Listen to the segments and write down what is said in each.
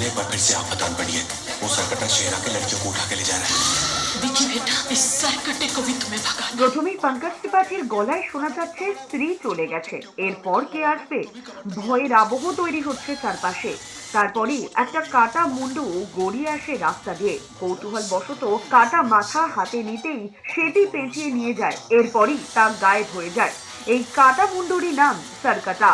एक बार फिर से आफतान पड़ी है। वो सरकटा शेरा के लड़कियों को उठा के ले जा रहा है। विकी बेटा, इस सरकटे को भी तुम्हें भगाना। প্রথমেই পঙ্কজ ত্রিপাঠীর গলায় শোনা যাচ্ছে স্ত্রী চলে গেছে, এরপর কে আসবে? ভয়ের আবহ তৈরি হচ্ছে চারপাশে। তারপরই একটা কাটা মুন্ডু গড়িয়ে আসে রাস্তা দিয়ে। কৌতূহল বশত কাটা মাথা হাতে নিতেই সেটি পেঁচিয়ে নিয়ে যায়, এরপরই তা গায়েব হয়ে যায়। এই কাটা মুন্ডুরই নাম সারকাটা,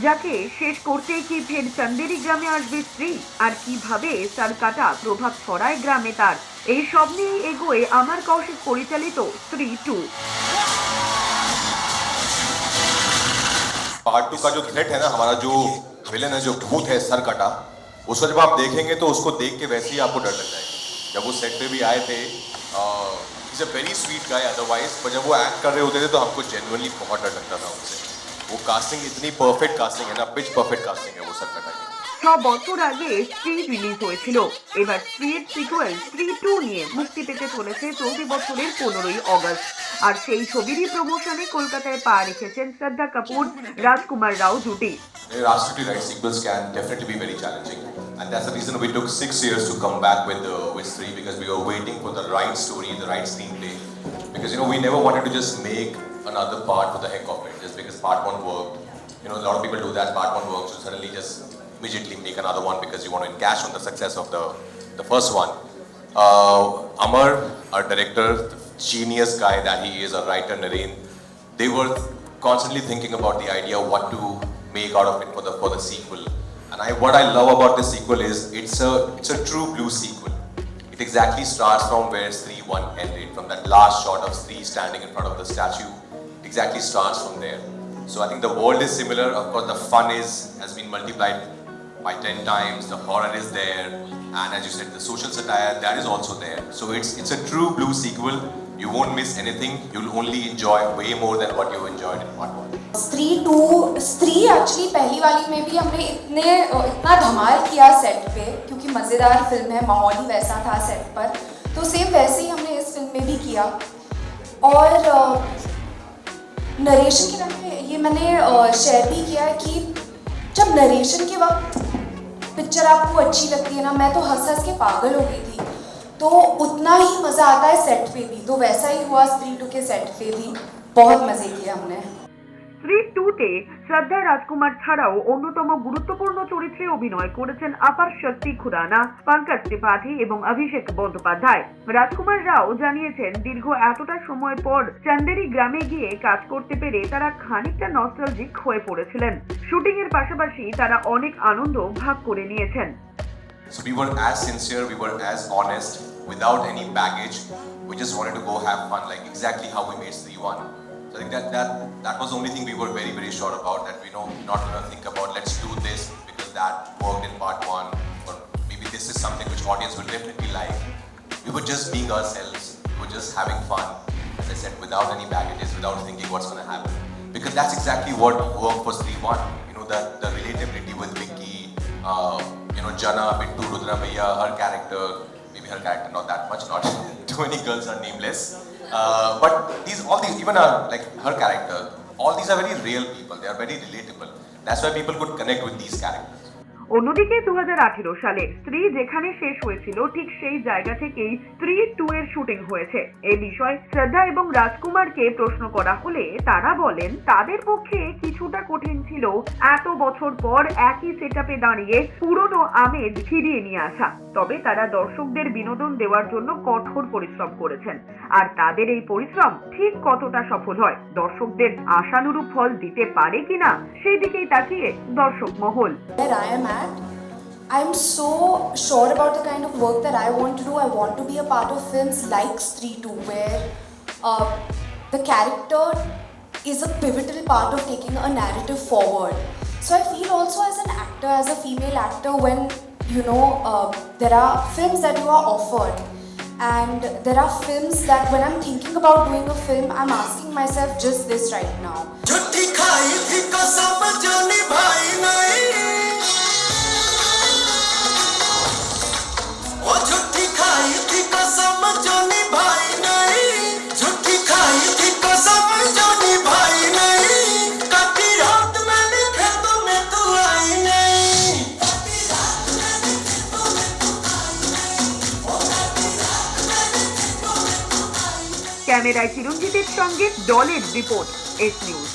যাকে শেষ করতে কি ফের চান্দেরি গ্রামে আসবে স্ত্রী? আর কিভাবে সারকাটা প্রভাব ছড়ায় গ্রামে তার, এই সব নিয়েই এগোয় আমার কৌশিক পরিচালিত স্ত্রী 2। पार्ट 2 का जो थ्रेट है ना, हमारा जो विलेन है, जो भूत है सरकटा, उसको जब आप देखेंगे तो उसको देख के वैसे ही आपको डर लग जाएगा। जब वो सेट पे भी आए थे, is a very sweet guy otherwise, पर जब वो एक्ट कर रहे होते थे तो हमको जेन्युइनली बहुत डर लगता था उनसे। वो कास्टिंग इतनी परफेक्ट कास्टिंग है ना, पिच परफेक्ट कास्टिंग है वो सरकटा की। 6 বছর আগে স্ত্রী রিলিজ হয়েছিল, এবার স্ত্রীর সিকুয়েল স্ত্রী 2 নিয়ে মুক্তি পেতে চলেছে চলতি বছরের 15ই অগস্ট। আর সেই ছবিরই প্রমোশনে কলকাতায় পা রেখেছেন শ্রদ্ধা কাপুর রাজকুমার রাও জুটি। Rashtree to write sequels can definitely be very challenging, and that's the reason we took 6 years to come back with Stree, because we were waiting for the right story, the right screenplay. Because we never wanted to just make another part for the heck of it, just because part 1 worked. A lot of people do that. Part 1 works, so suddenly just immediately make another one because you want to encash on the success of the first one. Amar, our director, the genius guy that he is, our writer Naren, they were constantly thinking about the idea of what to make out of it for the sequel. And what I love about this sequel is it's a true blue sequel. It exactly starts from where Stree 1 ended, from that last shot of Stree standing in front of the statue. It exactly starts from there. So I think the world is similar. Of course, the fun has been multiplied by 10 times. The horror is there, and as you said, the social satire, that is also there. So it's a true blue sequel. You won't miss anything. You'll only enjoy way more than what you enjoyed in part 1. स्त्री 2, स्त्री actually पहली वाली में भी हमने इतना धमाल किया set पे, क्योंकि मज़ेदार फिल्म है, माहौल ही वैसा था सेट पर, तो सेम वैसे ही हमने इस फिल्म में भी किया। और नरेशन के टाइम पे ये मैंने शेयर भी किया कि जब नरेशन के वक्त पिक्चर आपको अच्छी लगती है ना, मैं तो हंस हंस के पागल हो गई थी, तो उतना ही मज़ा आता है सेट पे भी। तो वैसा ही हुआ स्त्री 2 के सेट पे भी, बहुत मज़े किए हमने। স্ত্রী 2-তে শ্রদ্ধা রাজকুমার ছাড়াও অন্যতম গুরুত্বপূর্ণ চরিত্রে অভিনয় করেছেন আপার শক্তি খুরানা, পঙ্কজ ত্রিপাঠী এবং অভিষেক বন্দ্যোপাধ্যায়। রাজকুমার রাও জানিয়েছেন, দীর্ঘ এতটা সময় পর চান্দেরি গ্রামে গিয়ে কাজ করতে পেরে তারা খানিকটা নস্টালজিক হয়ে পড়েছিলেন। শুটিং এর পাশাপাশি তারা অনেক আনন্দ ভাগ করে নিয়েছেন। So we were as sincere, we were as honest, without any baggage. We just wanted to go have fun, like exactly how we made Stree 1. So I think that was the only thing we were very, very sure about, that we not going to think about let's do this because that worked in part 1, or maybe this is something which audience will definitely like. We were just being ourselves, we were just having fun, as I said, without any baggages, without thinking what's going to happen. Because that's exactly what worked for Stree 1. The relatability with Vicky, Jana, Bittu, Rudra Bhaiya, her character, maybe her character not that much, not too many girls are nameless. But all these, even her character, all these are very real people. They are very relatable. That's why people could connect with these characters. অন্যদিকে 2018 সালে স্ত্রী যেখানে শেষ হয়েছিল ঠিক সেই জায়গা থেকেই স্ত্রী 2 এর শুটিং হয়েছে। এই বিষয়ে শ্রদ্ধা এবং রাজকুমারকে প্রশ্ন করা হলে তারা বলেন, তাদের পক্ষে কিছুটা কঠিন ছিল এত বছর পর একই সেটআপে দাঁড়িয়ে পুরনো আমেজ ফিরিয়ে নিয়ে আসা। তবে তারা দর্শকদের বিনোদন দেওয়ার জন্য কঠোর পরিশ্রম করেছেন, আর তাদের এই পরিশ্রম ঠিক কতটা সফল হয়, দর্শকদের আশানুরূপ ফল দিতে পারে কিনা, সেই দিকেই তাকিয়ে দর্শক মহল। I'm so sure about the kind of work that I want to do. I want to be a part of films like Stree 2, where the character is a pivotal part of taking a narrative forward. So I feel also as an actor, as a female actor, when there are films that you are offered, and there are films that when I'm thinking about doing a film, I'm asking myself just this right now. ক্যামেরায় চিরঞ্জিতের সঙ্গে দলের report S news.